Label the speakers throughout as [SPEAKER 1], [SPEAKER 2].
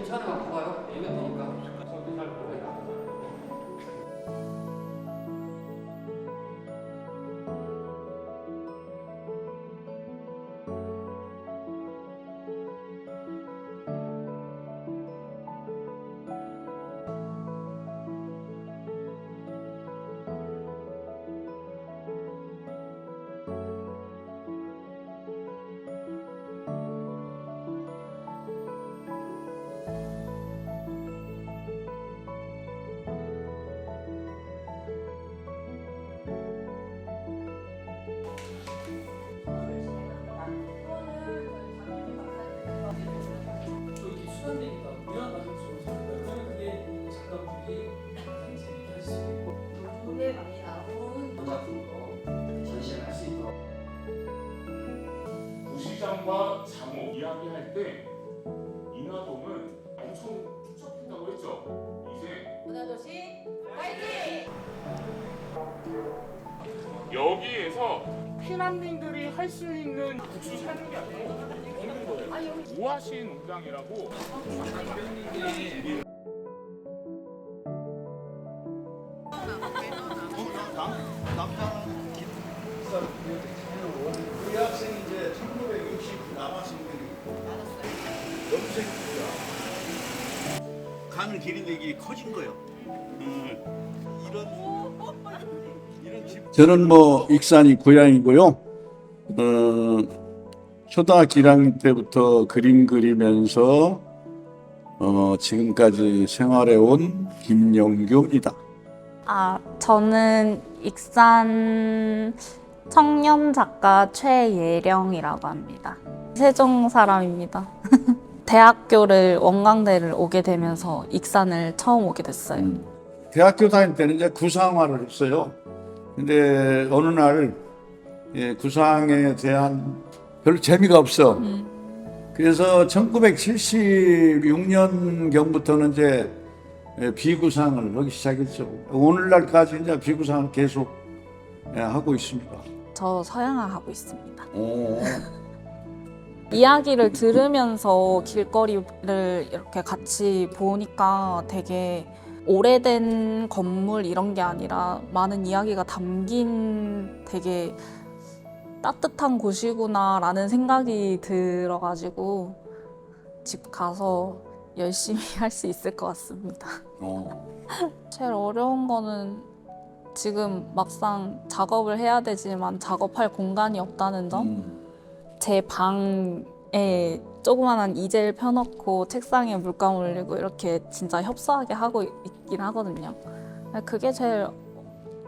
[SPEAKER 1] 괜찮으면 봐봐요. 이거 되니까. 저도 잘 모르겠다. 저기 수단되니까 무연 가족수로 그러면 그게 작가분들이 굉장히 재밌게 할 수 있고
[SPEAKER 2] 돈에 많이 나온
[SPEAKER 1] 같은 거 전시할 수 있도록.
[SPEAKER 3] 부시장과 장호 이야기할 때 인화동은 엄청 축적했다고 했죠. 이제
[SPEAKER 2] 문화도시 화이팅!
[SPEAKER 3] 여기에서 피난민들이 할 수 있는 국수 사는 게 아니고 먹는 거예요. 우아신 웅장이라고.
[SPEAKER 4] 우리 학생이 이제 1960 남학생들이 염색이야. 가는 길인데 이게 커진 거예요. 이런 집.
[SPEAKER 5] 저는 뭐 익산이 고향이고요. 초등학교 1학년 때부터 그림 그리면서 지금까지 생활해 온 김영규입니다.
[SPEAKER 6] 저는 익산 청년 작가 최예령이라고 합니다. 세종 사람입니다. 대학교를 원광대를 오게 되면서 익산을 처음 오게 됐어요.
[SPEAKER 5] 대학교 다닐 때는 이제 구상화를 했어요. 근데 어느 날 구상에 대한 별로 재미가 없어. 그래서 1976년 경부터는 이제 비구상을 하기 시작했죠. 오늘날까지 이제 비구상을 계속 하고 있습니다.
[SPEAKER 6] 저 서양화 하고 있습니다.
[SPEAKER 5] 오.
[SPEAKER 6] 이야기를 들으면서 길거리를 이렇게 같이 보니까 되게 오래된 건물 이런 게 아니라 많은 이야기가 담긴 되게 따뜻한 곳이구나 라는 생각이 들어가지고 집 가서 열심히 할 수 있을 것 같습니다. 제일 어려운 거는 지금 막상 작업을 해야 되지만 작업할 공간이 없다는 점. 제 방에 조그만한 이젤 펴놓고 책상에 물감 올리고 이렇게 진짜 협소하게 하고 있긴 하거든요. 그게 제일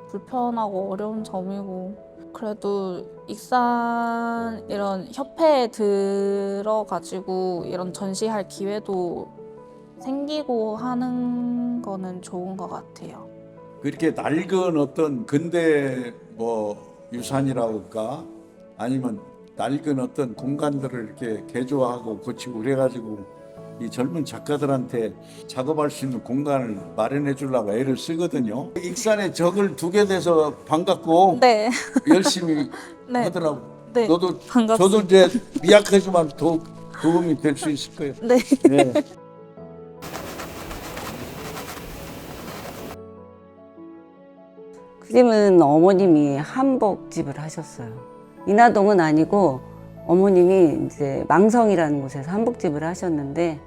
[SPEAKER 6] 불편하고 어려운 점이고, 그래도 익산 이런 협회에 들어가지고 이런 전시할 기회도 생기고 하는 거는 좋은 것 같아요.
[SPEAKER 5] 그렇게 낡은 어떤 근대 뭐 유산이라고 할까? 아니면 낡은 어떤 공간들을 이렇게 개조하고 고치고 그래가지고 이 젊은 작가들한테 작업할 수 있는 공간을 마련해 주려고 애를 쓰거든요. 익산에 적을 두게 돼서 반갑고
[SPEAKER 6] 네.
[SPEAKER 5] 열심히
[SPEAKER 6] 네.
[SPEAKER 5] 하더라고.
[SPEAKER 6] 네.
[SPEAKER 5] 너도
[SPEAKER 6] 반갑습니다.
[SPEAKER 5] 저도 이제 미약하지만 도움이 될 수 있을 거예요.
[SPEAKER 6] 네.
[SPEAKER 5] 네.
[SPEAKER 7] 그림은 어머님이 한복집을 하셨어요. 인하동은 아니고 어머님이 이제 망성이라는 곳에서 한복집을 하셨는데,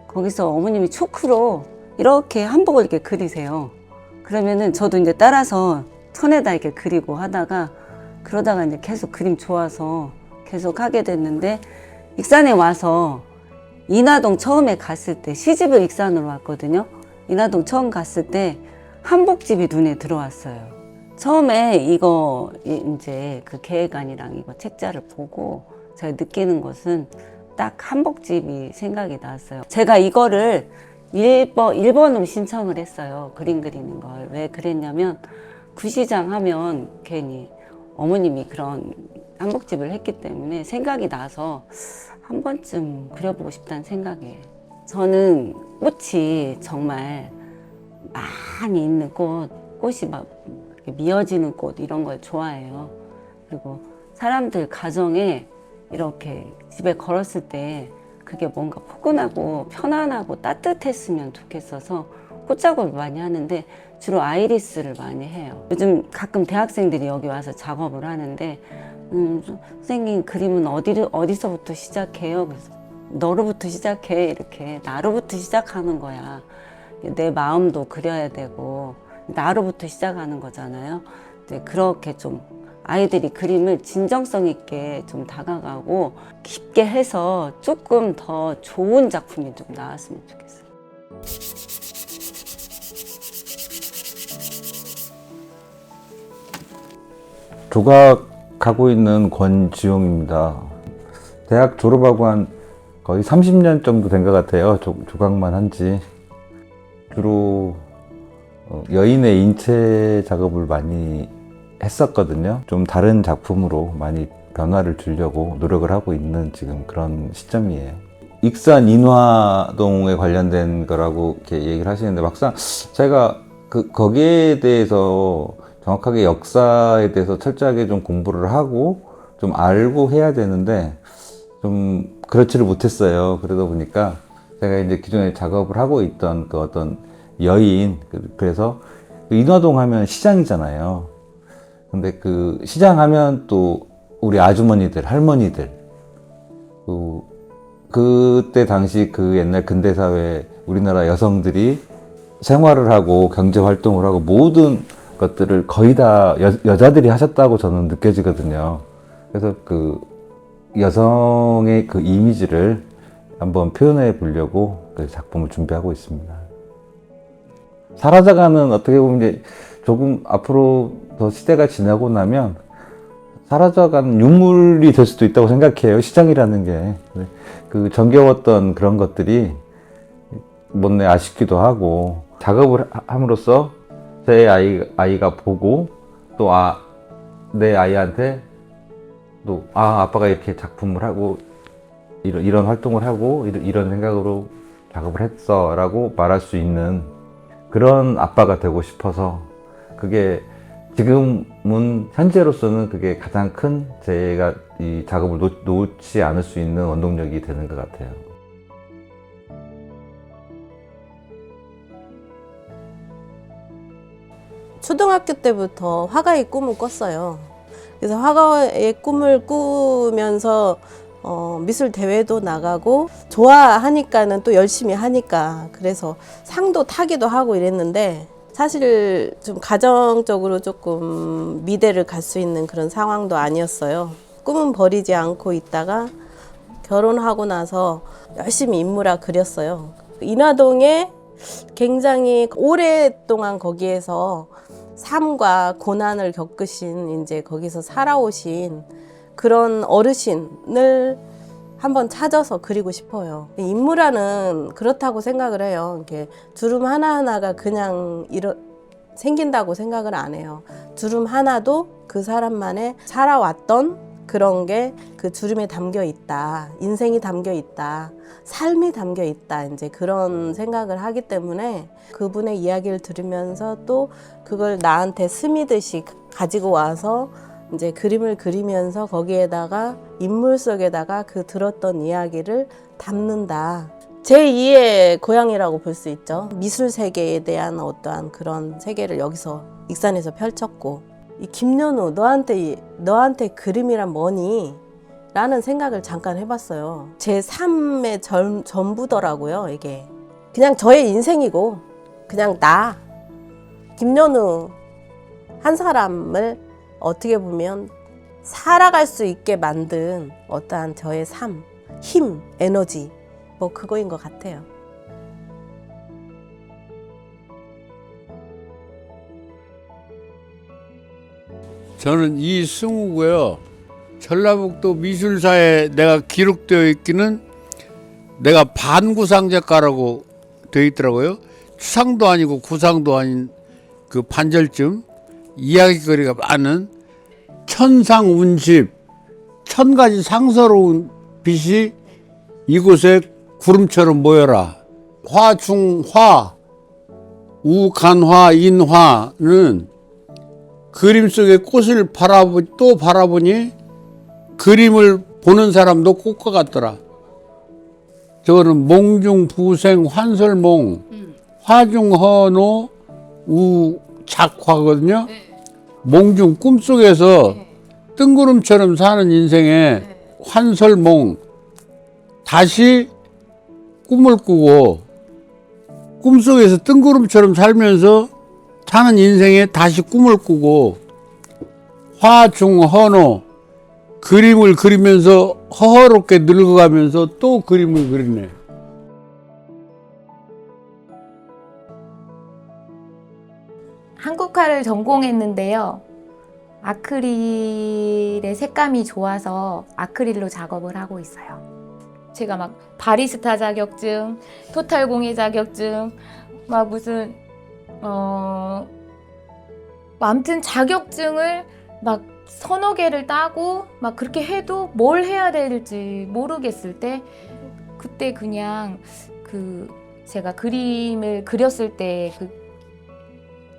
[SPEAKER 7] 거기서 어머님이 초크로 이렇게 한복을 이렇게 그리세요. 그러면은 저도 이제 따라서 천에다 이렇게 그리고 하다가, 그러다가 이제 계속 그림 좋아서 계속 하게 됐는데, 익산에 와서 인하동 처음에 갔을 때, 시집을 익산으로 왔거든요. 인하동 처음 갔을 때 한복집이 눈에 들어왔어요. 처음에 이거 이제 그 계획안이랑 이거 책자를 보고 제가 느끼는 것은 딱 한복집이 생각이 났어요. 제가 이거를 1번으로 신청을 했어요. 그림 그리는 걸. 왜 그랬냐면, 구시장 하면 괜히 어머님이 그런 한복집을 했기 때문에 생각이 나서 한 번쯤 그려보고 싶다는 생각이에요. 저는 꽃이 정말 많이 있는 꽃이 막 미어지는 꽃 이런 걸 좋아해요. 그리고 사람들 가정에 이렇게 집에 걸었을 때 그게 뭔가 포근하고 편안하고 따뜻했으면 좋겠어서 꽃작업을 많이 하는데 주로 아이리스를 많이 해요. 요즘 가끔 대학생들이 여기 와서 작업을 하는데 선생님 그림은 어디서부터 시작해요? 그래서 너로부터 시작해. 이렇게 나로부터 시작하는 거야. 내 마음도 그려야 되고 나로부터 시작하는 거잖아요. 그렇게 좀 아이들이 그림을 진정성 있게 좀 다가가고 깊게 해서 조금 더 좋은 작품이 좀 나왔으면 좋겠어요.
[SPEAKER 8] 조각하고 있는 권지용입니다. 대학 졸업하고 한 거의 30년 정도 된 것 같아요. 조각만 한지. 주로 여인의 인체 작업을 많이 했었거든요. 좀 다른 작품으로 많이 변화를 주려고 노력을 하고 있는 지금 그런 시점이에요. 익산 인화동에 관련된 거라고 이렇게 얘기를 하시는데 막상 제가 거기에 대해서 정확하게 역사에 대해서 철저하게 좀 공부를 하고 좀 알고 해야 되는데 좀 그렇지를 못했어요. 그러다 보니까 제가 이제 기존에 작업을 하고 있던 그 어떤 여인, 그래서 인화동 하면 시장이잖아요. 근데 그 시장 하면 또 우리 아주머니들, 할머니들, 그때 당시 그 옛날 근대사회 우리나라 여성들이 생활을 하고 경제 활동을 하고 모든 것들을 거의 다 여자들이 하셨다고 저는 느껴지거든요. 그래서 그 여성의 그 이미지를 한번 표현해 보려고 그 작품을 준비하고 있습니다. 사라져가는, 어떻게 보면 이제 조금 앞으로 더 시대가 지나고 나면 사라져가는 유물이 될 수도 있다고 생각해요. 시장이라는 게. 그 정겨웠던 그런 것들이 못내 아쉽기도 하고, 작업을 함으로써 제 아이가 보고 또 내 아이한테 또 아빠가 이렇게 작품을 하고 이런 활동을 하고 이런 생각으로 작업을 했어 라고 말할 수 있는 그런 아빠가 되고 싶어서, 그게 지금은 현재로서는 그게 가장 큰 제가 이 작업을 놓지 않을 수 있는 원동력이 되는 것 같아요.
[SPEAKER 2] 초등학교 때부터 화가의 꿈을 꿨어요. 그래서 화가의 꿈을 꾸면서 미술 대회도 나가고 좋아하니까는 또 열심히 하니까 그래서 상도 타기도 하고 이랬는데, 사실 좀 가정적으로 조금 미대를 갈 수 있는 그런 상황도 아니었어요. 꿈은 버리지 않고 있다가 결혼하고 나서 열심히 인물화 그렸어요. 인화동에 굉장히 오랫동안 거기에서 삶과 고난을 겪으신, 이제 거기서 살아오신 그런 어르신을 한번 찾아서 그리고 싶어요. 인물화는 그렇다고 생각을 해요. 이렇게 주름 하나하나가 그냥 생긴다고 생각을 안 해요. 주름 하나도 그 사람만의 살아왔던 그런 게 그 주름에 담겨 있다. 인생이 담겨 있다. 삶이 담겨 있다. 이제 그런 생각을 하기 때문에 그분의 이야기를 들으면서 또 그걸 나한테 스미듯이 가지고 와서 이제 그림을 그리면서 거기에다가 인물 속에다가 그 들었던 이야기를 담는다. 제2의 고향이라고 볼 수 있죠. 미술 세계에 대한 어떠한 그런 세계를 여기서 익산에서 펼쳤고, 이 김연우 너한테 그림이란 뭐니? 라는 생각을 잠깐 해봤어요. 제 삶의 전부더라고요. 이게 그냥 저의 인생이고 그냥 나 김연우 한 사람을 어떻게 보면 살아갈 수 있게 만든 어떠한 저의 삶, 힘, 에너지, 뭐 그거인 것 같아요.
[SPEAKER 9] 저는 이승우고요. 전라북도 미술사에 내가 기록되어 있기는 내가 반구상 작가라고 되어 있더라고요. 추상도 아니고 구상도 아닌 그 반절쯤 이야기거리가 많은 천상운십, 천가지 상서로운 빛이 이곳에 구름처럼 모여라. 화중화, 우간화, 인화는 그림 속의 꽃을 바라보니 그림을 보는 사람도 꽃과 같더라. 저거는 몽중 부생 환설몽 화중헌호 우작화거든요. 몽중 꿈속에서 뜬구름처럼 사는 인생에 환설몽 다시 꿈을 꾸고 꿈속에서 뜬구름처럼 살면서 사는 인생에 다시 꿈을 꾸고 화중헌호 그림을 그리면서 허허롭게 늙어가면서 또 그림을 그리네.
[SPEAKER 10] 한국화를 전공했는데요. 아크릴의 색감이 좋아서 아크릴로 작업을 하고 있어요. 제가 막 바리스타 자격증, 토탈 공예 자격증, 막 무슨 아무튼 자격증을 막 서너 개를 따고 막 그렇게 해도 뭘 해야 될지 모르겠을 때 그때 그냥 제가 그림을 그렸을 때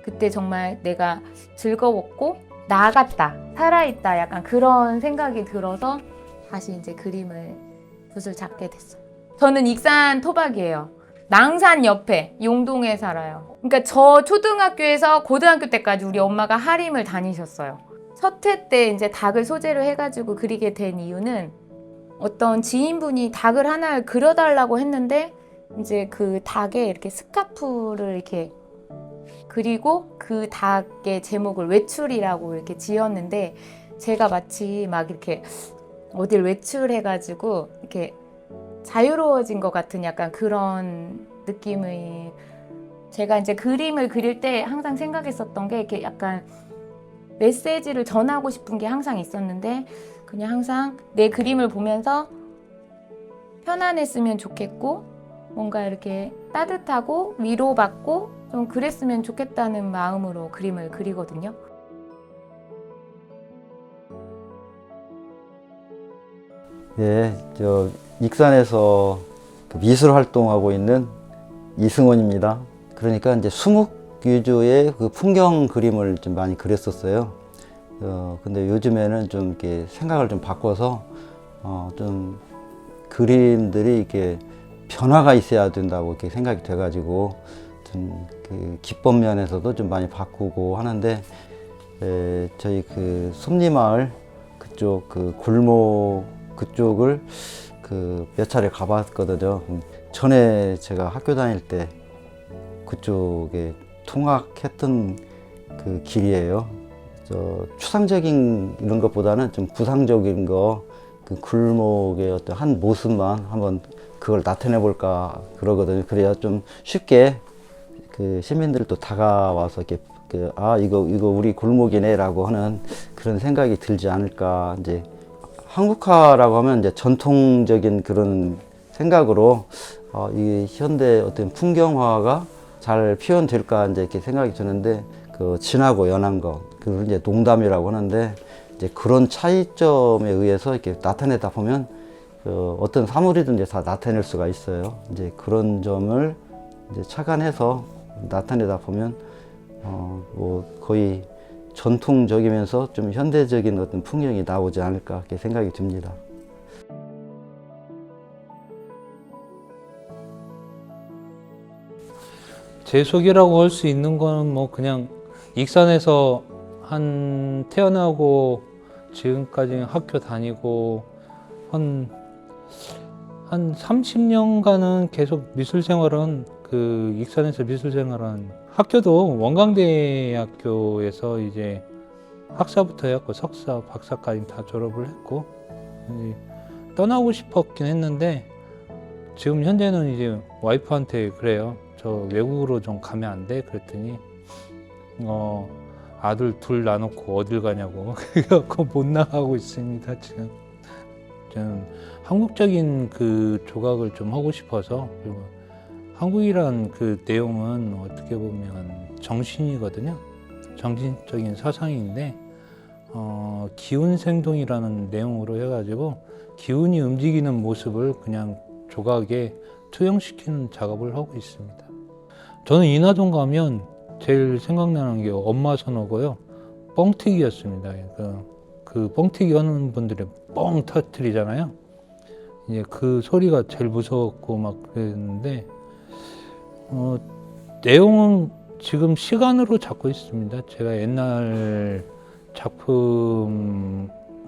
[SPEAKER 10] 그때 정말 내가 즐거웠고 나갔다, 살아있다 약간 그런 생각이 들어서 다시 이제 붓을 잡게 됐어요. 저는 익산 토박이에요. 낭산 옆에 용동에 살아요. 그러니까 저 초등학교에서 고등학교 때까지 우리 엄마가 하림을 다니셨어요. 첫 회 때 이제 닭을 소재로 해가지고 그리게 된 이유는 어떤 지인분이 닭을 하나를 그려달라고 했는데 이제 그 닭에 이렇게 스카프를 이렇게 그리고 그 닭의 제목을 외출이라고 이렇게 지었는데 제가 마치 막 이렇게 어딜 외출해가지고 이렇게 자유로워진 것 같은 약간 그런 느낌의 제가 이제 그림을 그릴 때 항상 생각했었던 게 이렇게 약간 메시지를 전하고 싶은 게 항상 있었는데 그냥 항상 내 그림을 보면서 편안했으면 좋겠고 뭔가 이렇게 따뜻하고 위로받고 좀 그랬으면 좋겠다는 마음으로 그림을 그리거든요.
[SPEAKER 11] 네, 저 익산에서 미술 활동하고 있는 이승원입니다. 그러니까 이제 수묵 위주의 그 풍경 그림을 좀 많이 그렸었어요. 근데 요즘에는 좀 이렇게 생각을 좀 바꿔서 좀 그림들이 이렇게 변화가 있어야 된다고 이렇게 생각이 돼가지고 좀 그 기법 면에서도 좀 많이 바꾸고 하는데 저희 그 솜리마을 그쪽 그 골목 그쪽을 몇 차례 가봤거든요. 전에 제가 학교 다닐 때 그쪽에 통학했던 그 길이에요. 추상적인 이런 것보다는 좀 구상적인 거, 그 골목의 어떤 한 모습만 한번 그걸 나타내 볼까 그러거든요. 그래야 좀 쉽게 그 시민들도 다가와서 이렇게 이거 우리 골목이네라고 하는 그런 생각이 들지 않을까. 이제 한국화라고 하면 이제 전통적인 그런 생각으로 이 현대 어떤 풍경화가 잘 표현될까 이제 이렇게 생각이 드는데 그 진하고 연한 거, 그걸 이제 농담이라고 하는데 이제 그런 차이점에 의해서 이렇게 나타내다 보면 어떤 사물이든지 다 나타낼 수가 있어요. 이제 그런 점을 이제 착안해서 나타내다 보면 뭐 거의 전통적이면서 좀 현대적인 어떤 풍경이 나오지 않을까 이렇게 생각이 듭니다.
[SPEAKER 12] 제 속이라고 할 수 있는 거는 뭐 그냥 익산에서 태어나고 지금까지 학교 다니고 한 30년간은 계속 미술 생활은 익산에서 미술 생활은 학교도 원광대학교에서 이제 학사부터 해갖고 석사, 박사까지 다 졸업을 했고 떠나고 싶었긴 했는데 지금 현재는 이제 와이프한테 그래요. 저 외국으로 좀 가면 안 돼? 그랬더니 아들 둘 놔놓고 어딜 가냐고 그래갖고 못 나가고 있습니다. 지금 저는 한국적인 그 조각을 좀 하고 싶어서 그리고 한국이란 그 내용은 어떻게 보면 정신이거든요. 정신적인 사상인데 기운생동이라는 내용으로 해가지고 기운이 움직이는 모습을 그냥 조각에 투영시키는 작업을 하고 있습니다. 저는 인하동 가면 제일 생각나는 게 엄마 선호고요. 뻥튀기였습니다. 그 뻥튀기 하는 분들이 뻥 터뜨리잖아요. 이제 그 소리가 제일 무서웠고 막 그랬는데 내용은 지금 시간으로 잡고 있습니다. 제가 옛날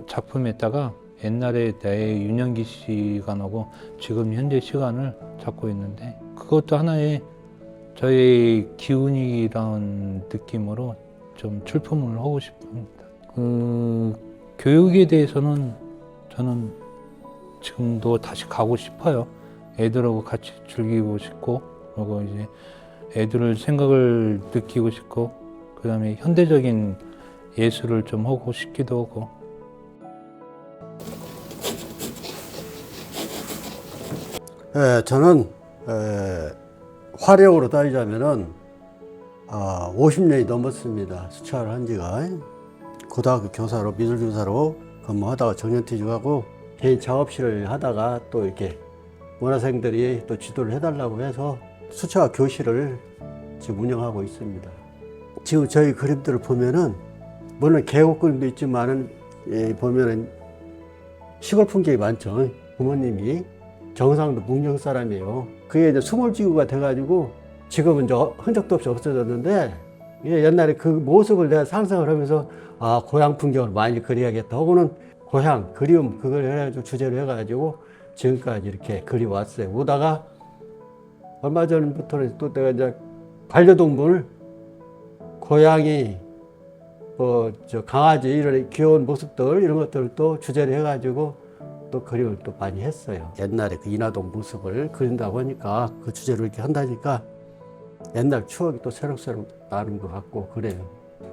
[SPEAKER 12] 작품에다가 옛날에 나의 유년기 시간하고 지금 현재 시간을 잡고 있는데 그것도 하나의 저의 기운이라는 느낌으로 좀 출품을 하고 싶습니다. 교육에 대해서는 저는 지금도 다시 가고 싶어요. 애들하고 같이 즐기고 싶고, 그리고 이제 애들을 생각을 느끼고 싶고, 그 다음에 현대적인 예술을 좀 하고 싶기도 하고.
[SPEAKER 13] 저는 화력으로 따지자면은 50년이 넘었습니다. 수차를 한 지가. 고등학교 교사로, 미술 교사로 근무하다가 정년퇴직하고 개인 작업실을 하다가 또 이렇게 문화생들이 또 지도를 해달라고 해서 수채화 교실을 지금 운영하고 있습니다. 지금 저희 그림들을 보면은 물론 계곡 그림도 있지만은 보면은 시골 풍경이 많죠. 부모님이 경상도 문경 사람이에요. 그게 이제 수몰지구가 돼가지고 지금은 이제 흔적도 없이 없어졌는데 옛날에 그 모습을 내가 상상을 하면서 고향 풍경을 많이 그려야겠다 하고는 고향, 그리움 그걸 해가지고 주제로 해가지고 지금까지 이렇게 그려왔어요. 오다가 얼마 전부터는 또 내가 이제 반려동물, 고양이, 강아지 이런 귀여운 모습들 이런 것들을 또 주제로 해가지고 또 그림을 또 많이 했어요. 옛날에 그 인하동 모습을 그린다고 하니까 그 주제로 이렇게 한다니까 옛날 추억이 또 새록새록 나는 것 같고 그래요.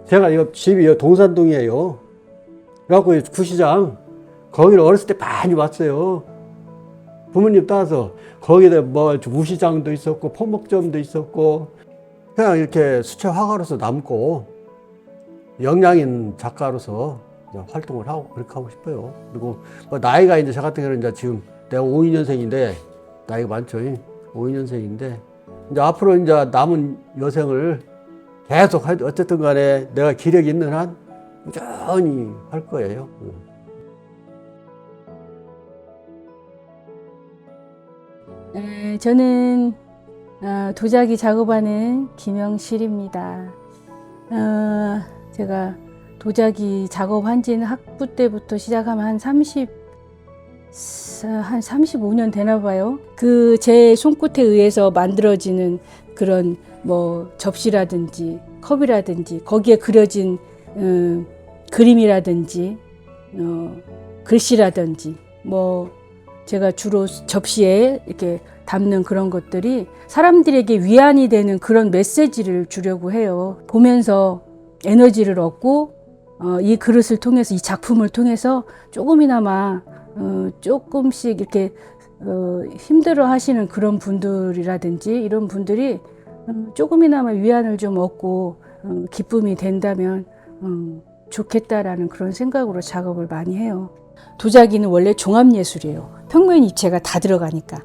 [SPEAKER 13] 제가 집이 동산동이에요. 그래갖고 구시장 거기를 어렸을 때 많이 왔어요. 부모님 따라서 거기다 우시장도 있었고 포목점도 있었고 그냥 이렇게 수채 화가로서 남고 역량인 작가로서 활동을 하고 그렇게 하고 싶어요. 그리고 나이가 이제 저 같은 경우는 이제 지금 내가 52년생인데 나이가 많죠. 52년생인데 이제 앞으로 이제 남은 여생을 계속 어쨌든 간에 내가 기력이 있는 한 꾸준히 할 거예요.
[SPEAKER 14] 저는 도자기 작업하는 김영실입니다. 제가 도자기 작업한 지는 학부 때부터 시작하면 한 35년 되나 봐요. 그 제 손끝에 의해서 만들어지는 그런 접시라든지 컵이라든지 거기에 그려진 그림이라든지 글씨라든지 제가 주로 접시에 이렇게 담는 그런 것들이 사람들에게 위안이 되는 그런 메시지를 주려고 해요. 보면서 에너지를 얻고 이 그릇을 통해서 이 작품을 통해서 조금이나마 조금씩 이렇게 힘들어 하시는 그런 분들이라든지 이런 분들이 조금이나마 위안을 좀 얻고 기쁨이 된다면 좋겠다라는 그런 생각으로 작업을 많이 해요. 도자기는 원래 종합예술이에요. 평면 입체가 다 들어가니까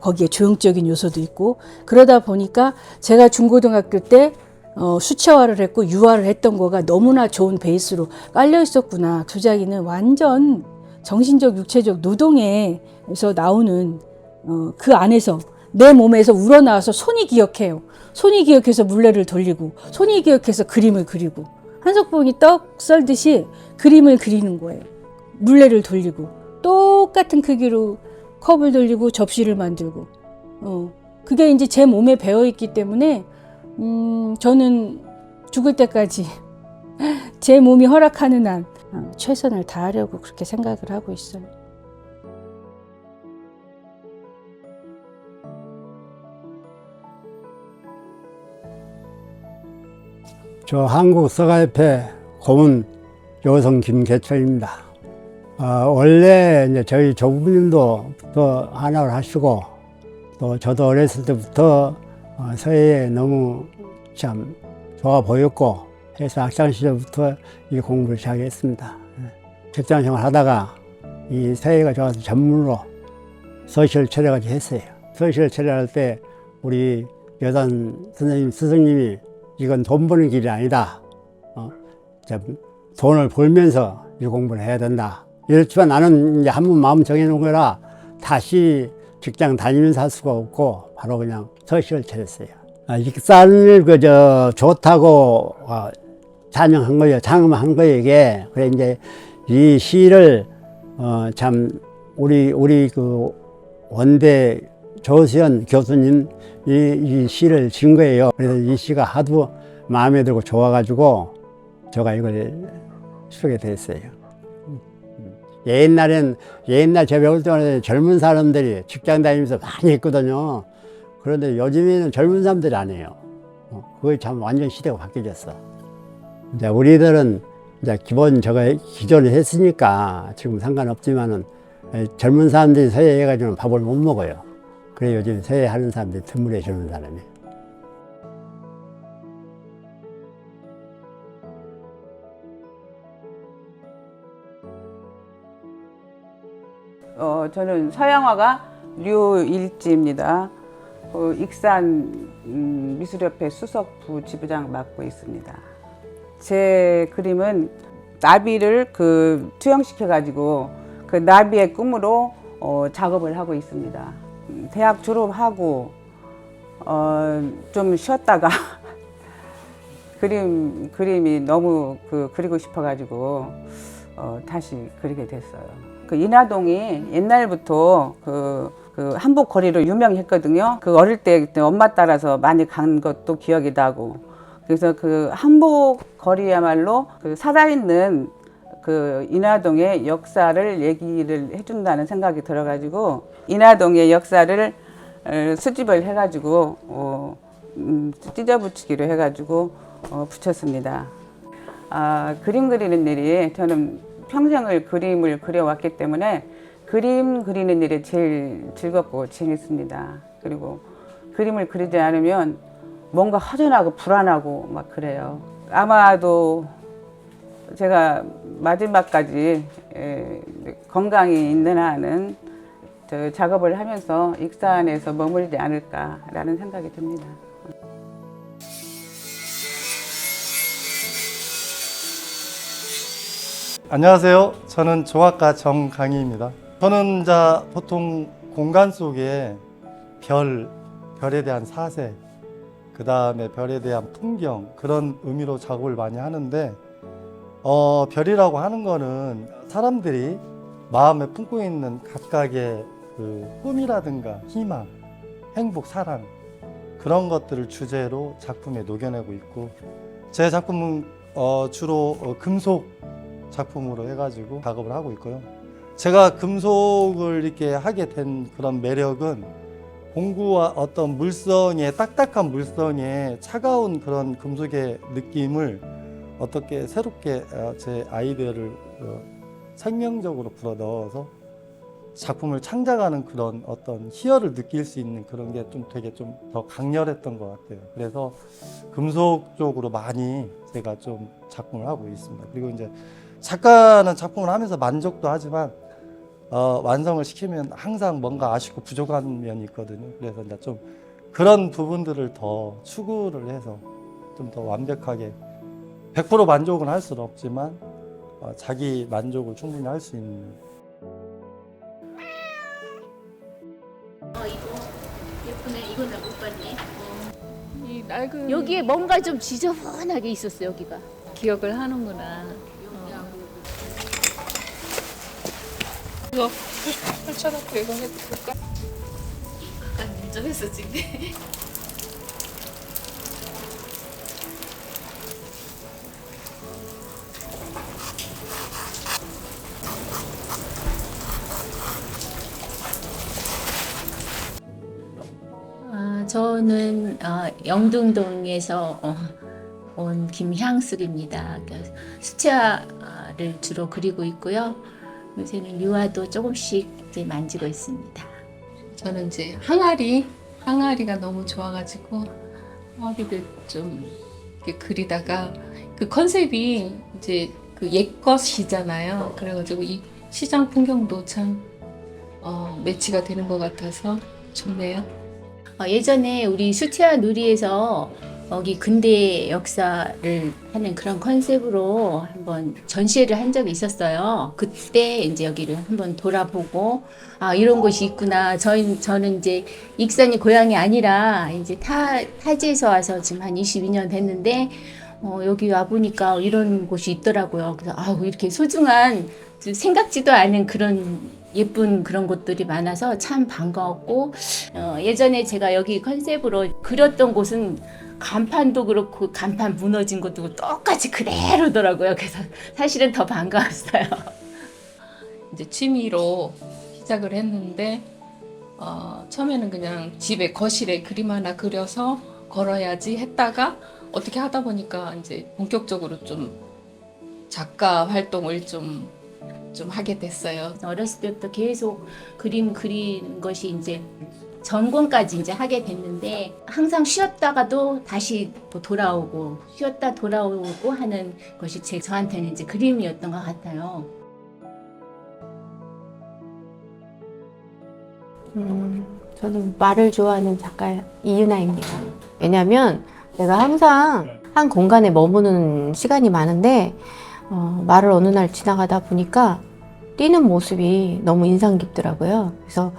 [SPEAKER 14] 거기에 조형적인 요소도 있고 그러다 보니까 제가 중고등학교 때 수채화를 했고 유화를 했던 거가 너무나 좋은 베이스로 깔려 있었구나. 도자기는 완전 정신적 육체적 노동에서 나오는 그 안에서 내 몸에서 우러나와서 손이 기억해요. 손이 기억해서 물레를 돌리고 손이 기억해서 그림을 그리고 한석봉이 떡 썰듯이 그림을 그리는 거예요. 물레를 돌리고 똑같은 크기로 컵을 돌리고 접시를 만들고 그게 이제 제 몸에 배어 있기 때문에 저는 죽을 때까지 제 몸이 허락하는 한 최선을 다하려고 그렇게 생각을 하고 있어요.
[SPEAKER 15] 저 한국서가협회 고문 여성 김계철입니다. 원래 이제 저희 조부님도 또 한학을 하시고 또 저도 어렸을 때부터 서예에 너무 참 좋아 보였고 해서 학창 시절부터 이 공부를 시작했습니다. 직장 생활 하다가 이 서예가 좋아서 전문으로 서실 철회까지 했어요. 서실 철회할 때 우리 여단 선생님, 스승님이 이건 돈 버는 길이 아니다. 돈을 벌면서 이 공부를 해야 된다. 이렇지만 나는 이제 한 번 마음 정해놓은 거라 다시 직장 다니면서 할 수가 없고 바로 그냥 서식을 차렸어요. 익산을 좋다고 찬양한 거예요. 장음한 거예요, 이게. 그래 이제 이 시를 참 우리 그 원대 조수연 교수님 이 시를 지은 거예요. 그래서 이 시가 하도 마음에 들고 좋아가지고 제가 이걸 쓰게 됐어요. 옛날 제가 배울 때는 젊은 사람들이 직장 다니면서 많이 했거든요. 그런데 요즘에는 젊은 사람들이 안 해요. 그게 참 완전 시대가 바뀌었어. 이제 우리들은 이제 기존에 했으니까 지금 상관없지만은 젊은 사람들이 서예해가지고는 밥을 못 먹어요. 그래 요즘 서예하는 사람들이 드물어요, 젊은 사람이.
[SPEAKER 7] 저는 서양화가 류일지입니다. 익산 미술협회 수석부 지부장 맡고 있습니다. 제 그림은 나비를 투영시켜 가지고 그 나비의 꿈으로 작업을 하고 있습니다. 대학 졸업하고 좀 쉬었다가 그림이 너무 그리고 싶어 가지고 다시 그리게 됐어요. 인하동이 옛날부터 한복 거리로 유명했거든요. 어릴 때 엄마 따라서 많이 간 것도 기억이 나고, 그래서 한복 거리야말로 살아있는 인하동의 역사를 얘기를 해준다는 생각이 들어가지고 인하동의 역사를 수집을 해가지고 찢어붙이기로 해가지고 붙였습니다. 그림 그리는 일이 저는 평생을 그림을 그려왔기 때문에 그림 그리는 일이 제일 즐겁고 재밌습니다. 그리고 그림을 그리지 않으면 뭔가 허전하고 불안하고 막 그래요. 아마도 제가 마지막까지 건강이 있는 한은 작업을 하면서 익산에서 머물지 않을까라는 생각이 듭니다.
[SPEAKER 16] 안녕하세요. 저는 조각가 정강희입니다. 저는 보통 공간 속에 별에 대한 사색, 그 다음에 별에 대한 풍경, 그런 의미로 작업을 많이 하는데 별이라고 하는 거는 사람들이 마음에 품고 있는 각각의 꿈이라든가 희망, 행복, 사랑, 그런 것들을 주제로 작품에 녹여내고 있고, 제 작품은 주로 금속 작품으로 해가지고 작업을 하고 있고요. 제가 금속을 이렇게 하게 된 그런 매력은 공구와 어떤 물성의 딱딱한 물성의 차가운 그런 금속의 느낌을 어떻게 새롭게 제 아이디어를 생명적으로 불어넣어서 작품을 창작하는 그런 어떤 희열을 느낄 수 있는 그런 게 되게 더 강렬했던 것 같아요. 그래서 금속 쪽으로 많이 제가 좀 작품을 하고 있습니다. 그리고 이제 작가는 작품을 하면서 만족도 하지만 완성을 시키면 항상 뭔가 아쉽고 부족한 면이 있거든요. 그래서 이제 좀 그런 부분들을 더 추구를 해서 좀 더 완벽하게 100% 만족은 할 수는 없지만 자기 만족을 충분히 할 수 있는.
[SPEAKER 17] 이거 예쁘네. 이거 나 못 봤네. 이 낡은 여기에 뭔가 좀 지저분하게 있었어. 여기가 기억을 하는구나. 이거 펼쳐놓고 이거 해볼까? 약간 민첩했어 지금. 저는 영등동에서 온 김향숙입니다. 수채화를 주로 그리고 있고요. 요새는 유화도 조금씩 이제 만지고 있습니다.
[SPEAKER 18] 저는 이제 항아리가 너무 좋아가지고 항아리를 좀 이렇게 그리다가 그 컨셉이 이제 옛것이잖아요. 그래가지고 이 시장 풍경도 참 매치가 되는 것 같아서 좋네요.
[SPEAKER 17] 예전에 우리 수채화 누리에서 여기 근대 역사를 하는 그런 컨셉으로 한번 전시회를 한 적이 있었어요. 그때 이제 여기를 한번 돌아보고 아 이런 곳이 있구나. 저는 이제 익산이 고향이 아니라 이제 타지에서 와서 지금 한 22년 됐는데 여기 와 보니까 이런 곳이 있더라고요. 그래서 아우 이렇게 소중한 생각지도 않은 그런 예쁜 그런 곳들이 많아서 참 반가웠고 예전에 제가 여기 컨셉으로 그렸던 곳은 간판도 그렇고 간판 무너진 것도 똑같이 그대로더라고요. 그래서 사실은 더 반가웠어요.
[SPEAKER 18] 이제 취미로 시작을 했는데 처음에는 그냥 집에 거실에 그림 하나 그려서 걸어야지 했다가 어떻게 하다 보니까 이제 본격적으로 좀 작가 활동을 좀 하게 됐어요.
[SPEAKER 17] 어렸을 때부터 계속 그림 그리는 것이 이제 전공까지 이제 하게 됐는데 항상 쉬었다가도 다시 또 돌아오고 쉬었다 돌아오고 하는 것이 저한테는 이제 그림이었던 것 같아요.
[SPEAKER 19] 저는 말을 좋아하는 작가 이윤아입니다. 왜냐면 내가 항상 한 공간에 머무는 시간이 많은데 말을 어느 날 지나가다 보니까 뛰는 모습이 너무 인상 깊더라고요. 그래서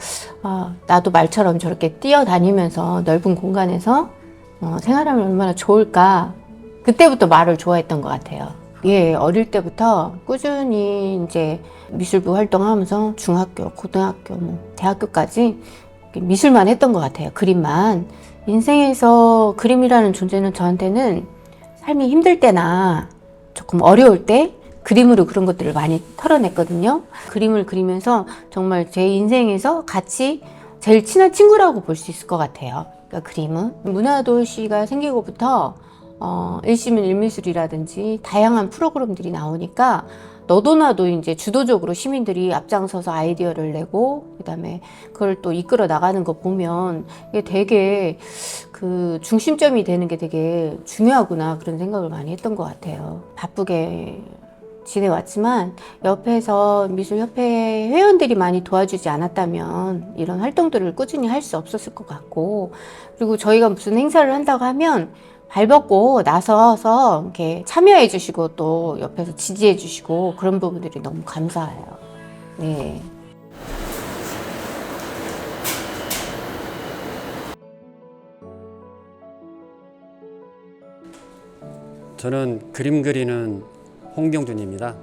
[SPEAKER 19] 나도 말처럼 저렇게 뛰어다니면서 넓은 공간에서 생활하면 얼마나 좋을까. 그때부터 말을 좋아했던 것 같아요. 예, 어릴 때부터 꾸준히 이제 미술부 활동하면서 중학교, 고등학교, 대학교까지 미술만 했던 것 같아요. 그림만. 인생에서 그림이라는 존재는 저한테는 삶이 힘들 때나 조금 어려울 때 그림으로 그런 것들을 많이 털어냈거든요. 그림을 그리면서 정말 제 인생에서 같이 제일 친한 친구라고 볼 수 있을 것 같아요. 그러니까 그림은 문화도시가 생기고부터 일시민 일미술이라든지 다양한 프로그램들이 나오니까 너도 나도 이제 주도적으로 시민들이 앞장서서 아이디어를 내고 그다음에 그걸 또 이끌어 나가는 거 보면 이게 되게 그 중심점이 되는 게 되게 중요하구나 그런 생각을 많이 했던 것 같아요. 바쁘게 지내왔지만 옆에서 미술협회 회원들이 많이 도와주지 않았다면 이런 활동들을 꾸준히 할 수 없었을 것 같고, 그리고 저희가 무슨 행사를 한다고 하면 발벗고 나서서 이렇게 참여해 주시고 또 옆에서 지지해 주시고 그런 부분들이 너무 감사해요. 네.
[SPEAKER 20] 저는 그림 그리는 홍경준입니다.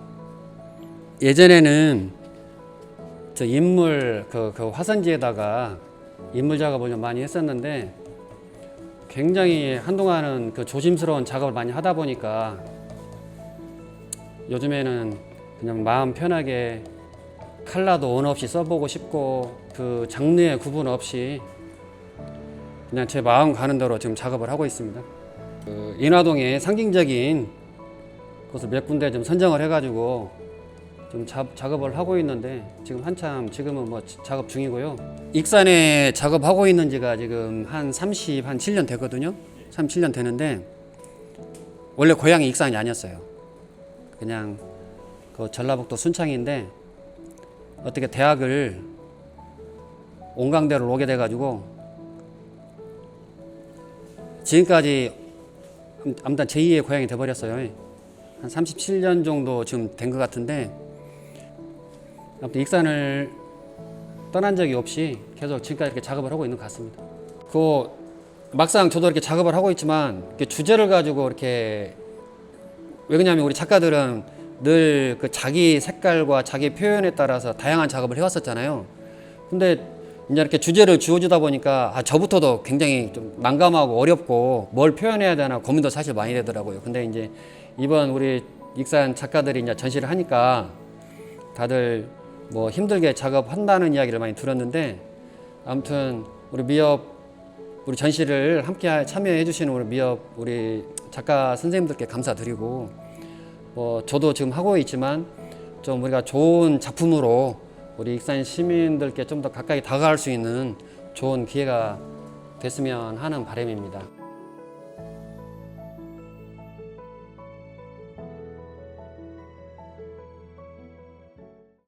[SPEAKER 20] 예전에는 저 인물 그 화선지에다가 인물 작업을 좀 많이 했었는데 굉장히 한동안은 그 조심스러운 작업을 많이 하다 보니까 요즘에는 그냥 마음 편하게 컬러도 원 없이 써보고 싶고 그 장르의 구분 없이 그냥 제 마음 가는 대로 지금 작업을 하고 있습니다. 그 인화동에 상징적인 곳을 몇 군데 좀 선정을 해가지고 좀 작업을 하고 있는데 지금 한참 지금은 뭐 작업 중이고요. 익산에 작업하고 있는 지가 지금 한 37년 되거든요. 37년 되는데 원래 고향이 익산이 아니었어요. 그냥 그 전라북도 순창인데 어떻게 대학을 온강대를 오게 돼가지고 지금까지 아무튼 제2의 고향이 돼버렸어요. 한 37년 정도 지금 된 것 같은데 아무튼 익산을 떠난 적이 없이 계속 지금까지 이렇게 작업을 하고 있는 것 같습니다. 그 막상 저도 이렇게 작업을 하고 있지만 이렇게 주제를 가지고 이렇게 왜 그러냐면 우리 작가들은 늘 그 자기 색깔과 자기 표현에 따라서 다양한 작업을 해왔었잖아요. 근데 이제 이렇게 주제를 주어주다 보니까 저부터도 굉장히 좀 난감하고 어렵고 뭘 표현해야 되나 고민도 사실 많이 되더라고요. 근데 이제 이번 우리 익산 작가들이 이제 전시를 하니까 다들 뭐 힘들게 작업한다는 이야기를 많이 들었는데 아무튼 우리 미협 우리 전시를 함께 참여해 주시는 우리 미협 우리 작가 선생님들께 감사드리고 저도 지금 하고 있지만 좀 우리가 좋은 작품으로 우리 익산 시민들께 좀 더 가까이 다가갈 수 있는 좋은 기회가 됐으면 하는 바람입니다.